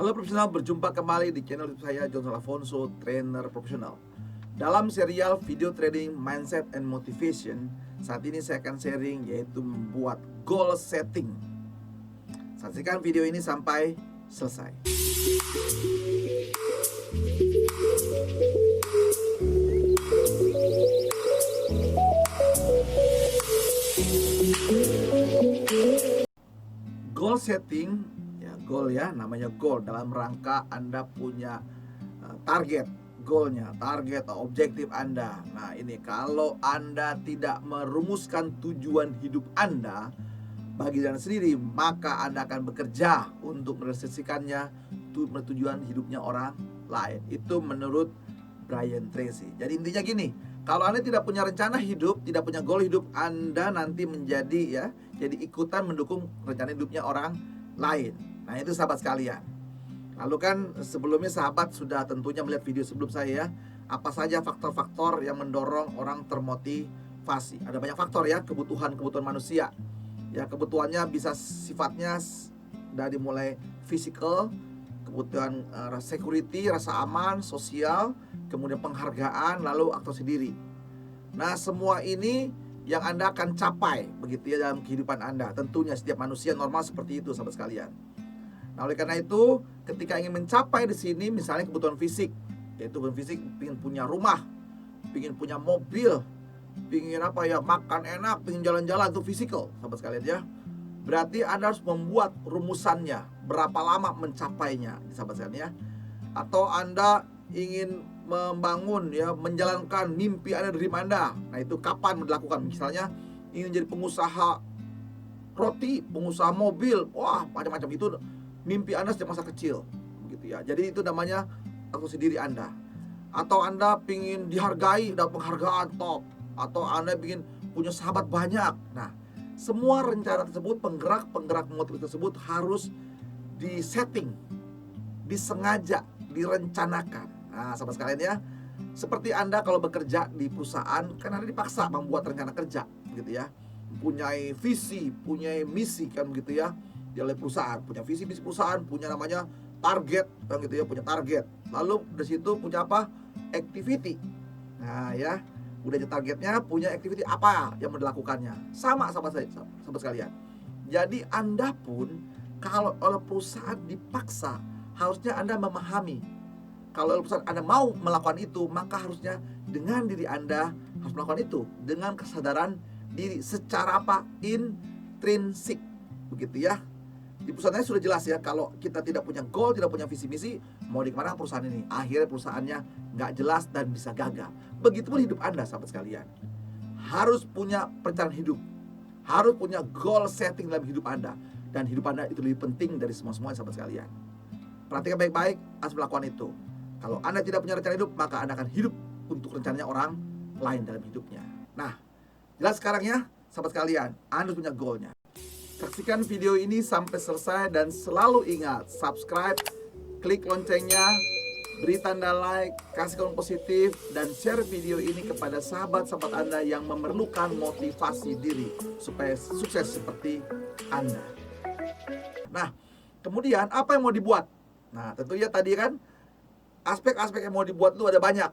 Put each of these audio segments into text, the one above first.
Halo profesional, berjumpa kembali di channel YouTube saya Johnson Alfonso, trainer profesional. Dalam serial video trading mindset and motivation, saat ini saya akan sharing yaitu membuat goal setting. Saksikan video ini sampai selesai. Goal setting, goal namanya goal dalam rangka Anda punya target, goalnya, target atau objektif Anda. Nah ini kalau Anda tidak merumuskan tujuan hidup Anda bagi diri sendiri, maka Anda akan bekerja untuk merealisasikannya tujuan hidupnya orang lain. Itu menurut Brian Tracy. Jadi intinya gini, kalau Anda tidak punya rencana hidup, tidak punya goal hidup, Anda nanti menjadi jadi ikutan mendukung rencana hidupnya orang lain. Nah itu sahabat sekalian. Lalu kan sebelumnya sahabat sudah tentunya melihat video sebelum saya, apa saja faktor-faktor yang mendorong orang termotivasi. Ada banyak faktor kebutuhan manusia. Kebutuhannya bisa sifatnya dari mulai physical, kebutuhan security, rasa aman, sosial, kemudian penghargaan, lalu aktor sendiri. Nah semua ini yang Anda akan capai begitu dalam kehidupan Anda. Tentunya setiap manusia normal seperti itu sahabat sekalian. Nah oleh karena itu ketika ingin mencapai di sini misalnya kebutuhan fisik, yaitu kebutuhan fisik, ingin punya rumah, ingin punya mobil, ingin makan enak, ingin jalan-jalan, itu physical sahabat sekalian Berarti Anda harus membuat rumusannya, berapa lama mencapainya sahabat sekalian Atau Anda ingin membangun menjalankan mimpi Anda, dream Anda. Nah itu kapan dilakukan? Misalnya ingin jadi pengusaha roti, pengusaha mobil, wah macam-macam, itu mimpi Anda sejak masa kecil begitu Jadi itu namanya aktor sendiri Anda. Atau Anda ingin dihargai, dapat penghargaan top, atau Anda ingin punya sahabat banyak. Nah semua rencana tersebut, penggerak motivasi tersebut harus disetting, disengaja, direncanakan. Nah sahabat sekalian seperti Anda kalau bekerja di perusahaan, kan Anda dipaksa membuat rencana kerja gitu Punyai visi, punyai misi kan begitu di oleh perusahaan, punya visi misi perusahaan, punya namanya target kan gitu punya target. Lalu dari situ punya apa? Activity. Nah udah ada targetnya, punya activity apa yang mau dilakukannya. Sama sahabat sekalian. Jadi Anda pun kalau oleh perusahaan dipaksa, harusnya Anda memahami kalau perusahaan Anda mau melakukan itu, maka harusnya dengan diri Anda harus melakukan itu dengan kesadaran diri secara intrinsik begitu Di perusahaannya sudah jelas kalau kita tidak punya goal, tidak punya visi misi, mau di kemana perusahaan ini, akhirnya perusahaannya nggak jelas dan bisa gagal. Begitupun hidup Anda sahabat sekalian, harus punya perencanaan hidup, harus punya goal setting dalam hidup Anda. Dan hidup Anda itu lebih penting dari semua-semuanya sahabat sekalian. Perhatikan baik-baik, harus melakukan itu. Kalau Anda tidak punya rencana hidup, maka Anda akan hidup untuk rencananya orang lain dalam hidupnya. Nah, jelas sekarang sahabat sekalian, Anda harus punya goalnya. Saksikan video ini sampai selesai dan selalu ingat, subscribe, klik loncengnya, beri tanda like, kasih komen positif, dan share video ini kepada sahabat-sahabat Anda yang memerlukan motivasi diri supaya sukses seperti Anda. Nah, kemudian apa yang mau dibuat? Nah, tentunya tadi kan aspek-aspek yang mau dibuat itu ada banyak.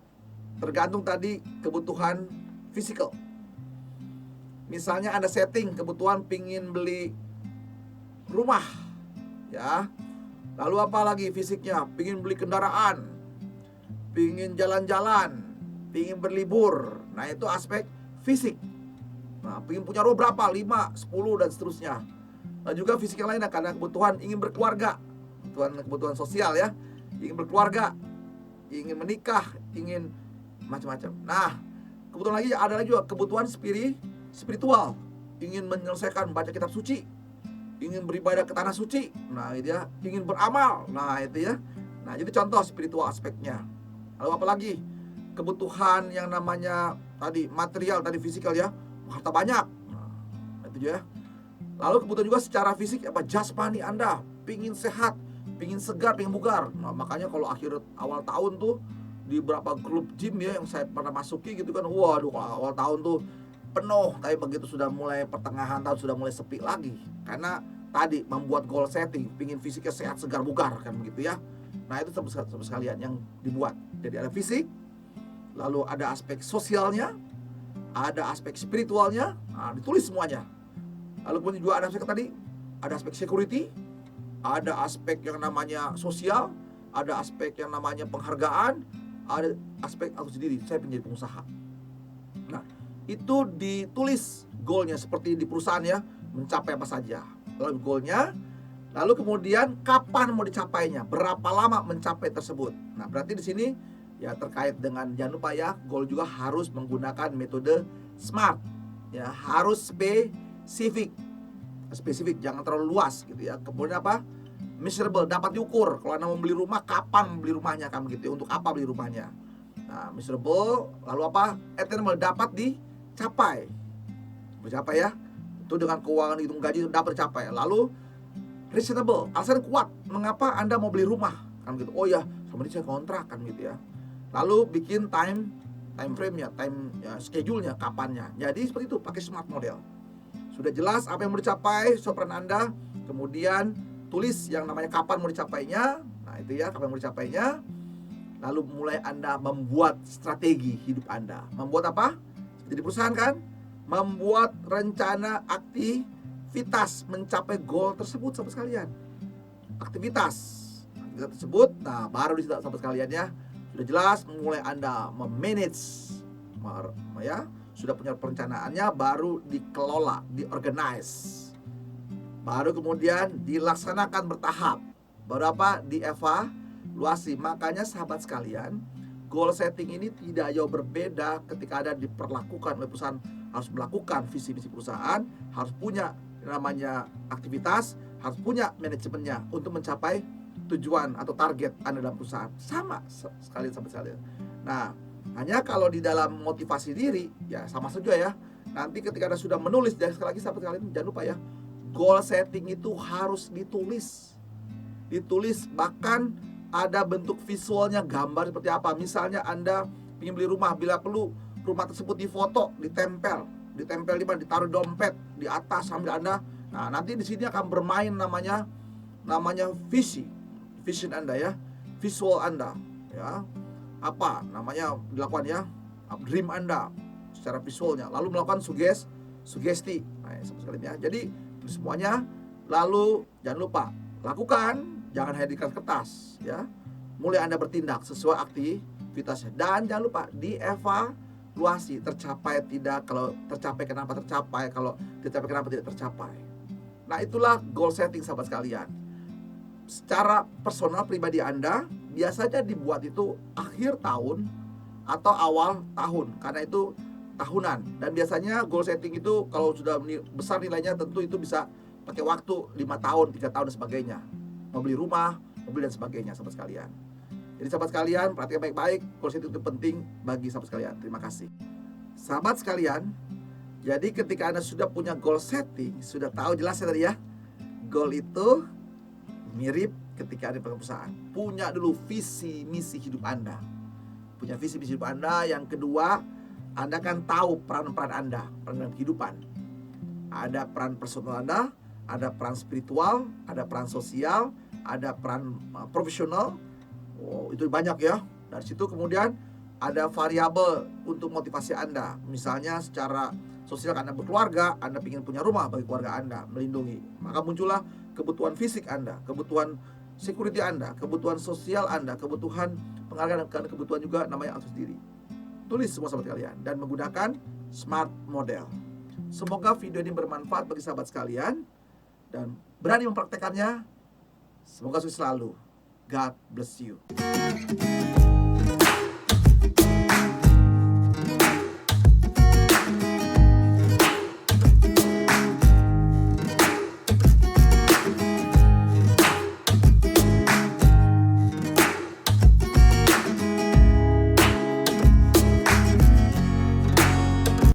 Tergantung tadi kebutuhan fisikal. Misalnya Anda setting kebutuhan pingin beli rumah Lalu apa lagi fisiknya? Pingin beli kendaraan, pingin jalan-jalan, pingin berlibur. Nah itu aspek fisik. Nah pingin punya rumah berapa? 5, 10 dan seterusnya. Nah juga fisik yang lain karena kebutuhan ingin berkeluarga, kebutuhan sosial ingin berkeluarga, ingin menikah, ingin macam-macam. Nah kebutuhan lagi ada lagi juga kebutuhan spiritual, ingin menyelesaikan baca kitab suci, ingin beribadah ke tanah suci. Nah itu ingin beramal. Nah itu Nah jadi contoh spiritual aspeknya. Lalu apalagi kebutuhan yang namanya tadi material, tadi fisikal harta banyak. Nah itu Lalu kebutuhan juga secara fisik jasmani Anda, pingin sehat, pingin segar, pingin bugar. Nah makanya kalau awal tahun tuh di beberapa grup gym yang saya pernah masuki gitu kan, waduh awal tahun tuh penuh, tapi begitu sudah mulai pertengahan tahun sudah mulai sepi lagi karena tadi membuat goal setting, pingin fisiknya sehat, segar, bugar kan begitu ya. Nah itu sahabat sekalian yang dibuat. Jadi ada fisik, lalu ada aspek sosialnya, ada aspek spiritualnya, nah, ditulis semuanya. Lalu kemudian juga ada aspek tadi, ada aspek security, ada aspek yang namanya sosial, ada aspek yang namanya penghargaan, ada aspek aku sendiri, saya menjadi pengusaha. Nah, itu ditulis goalnya seperti di perusahaan ya, mencapai apa saja. Lalu goalnya, lalu kemudian kapan mau dicapainya, berapa lama mencapai tersebut. Nah, berarti di sini ya terkait dengan, jangan lupa ya, goal juga harus menggunakan metode SMART. Ya, harus spesifik, jangan terlalu luas gitu ya. Kemudian apa? Measurable, dapat diukur. Kalau Anda mau beli rumah, kapan beli rumahnya kan gitu ya, untuk apa beli rumahnya. Nah, measurable, lalu apa? Attainable, dapat dicapai. Bercapai ya. Itu dengan keuangan hitung gaji dapat dicapai. Lalu reasonable, alasan kuat mengapa Anda mau beli rumah kan gitu. Oh ya, sama ini saya kontrak kan gitu ya. Lalu bikin time frame-nya, schedule-nya, kapannya. Jadi seperti itu, pakai SMART model. Sudah jelas apa yang mau dicapai, peran Anda. Kemudian tulis yang namanya kapan mau dicapainya. Nah itu ya, kapan mau dicapainya. Lalu mulai Anda membuat strategi hidup Anda. Membuat apa? Seperti di perusahaan kan? Membuat rencana aktivitas mencapai goal tersebut, sahabat sekalian. Aktivitas tersebut, nah baru di sahabat sekalian ya, sudah jelas mulai Anda memanage ya, sudah punya perencanaannya, baru dikelola, diorganize, baru kemudian dilaksanakan bertahap, baru apa? Dievaluasi. Makanya sahabat sekalian, goal setting ini tidak jauh berbeda ketika ada diperlakukan oleh perusahaan. Harus melakukan visi misi perusahaan, harus punya namanya aktivitas, harus punya manajemennya untuk mencapai tujuan atau target Anda dalam perusahaan. Sama sekalian sahabat sekalian. Nah, hanya kalau di dalam motivasi diri ya sama saja ya. Nanti ketika Anda sudah menulis, dan sekali lagi sahabat sekalian, jangan lupa ya, goal setting itu harus ditulis. Bahkan ada bentuk visualnya, gambar seperti apa. Misalnya Anda ingin beli rumah, bila perlu rumah tersebut difoto, ditempel di mana, ditaruh dompet di atas sambil Anda. Nah, nanti di sini akan bermain namanya vision Anda ya, visual Anda ya. Apa namanya dilakukan ya? Dream Anda secara visualnya, lalu melakukan sugesti. Nah, sekali ya. Jadi semuanya, lalu jangan lupa lakukan, jangan hanya di kertas ya. Mulai Anda bertindak sesuai aktivitasnya, dan jangan lupa dievaluasi, tercapai tidak, kalau tercapai kenapa tercapai, kalau tidak tercapai kenapa tidak tercapai. Nah, itulah goal setting sahabat sekalian. Secara personal pribadi Anda biasanya dibuat itu akhir tahun atau awal tahun, karena itu tahunan. Dan biasanya goal setting itu kalau sudah besar nilainya, tentu itu bisa pakai waktu 5 tahun, 3 tahun dan sebagainya. Mau beli rumah, mobil dan sebagainya sahabat sekalian. Jadi sahabat sekalian, perhatikan baik-baik, goal setting itu penting bagi sahabat sekalian. Terima kasih. Sahabat sekalian, jadi ketika Anda sudah punya goal setting, sudah tahu jelasnya tadi ya, goal itu mirip ketika ada perusahaan. Punya dulu visi misi hidup Anda. Punya visi misi hidup Anda. Yang kedua, Anda kan tahu peran-peran Anda, peran dalam kehidupan. Ada peran personal Anda, ada peran spiritual, ada peran sosial, ada peran profesional. Oh, itu banyak ya. Dari situ kemudian ada variabel untuk motivasi Anda. Misalnya secara sosial, Anda berkeluarga, Anda ingin punya rumah bagi keluarga Anda, melindungi. Maka muncullah kebutuhan fisik Anda, kebutuhan security Anda, kebutuhan sosial Anda, kebutuhan penghargaan, dan kebutuhan juga namanya atas diri. Tulis semua sahabat kalian dan menggunakan SMART model. Semoga video ini bermanfaat bagi sahabat sekalian dan berani mempraktekannya. Semoga sukses selalu. God bless you.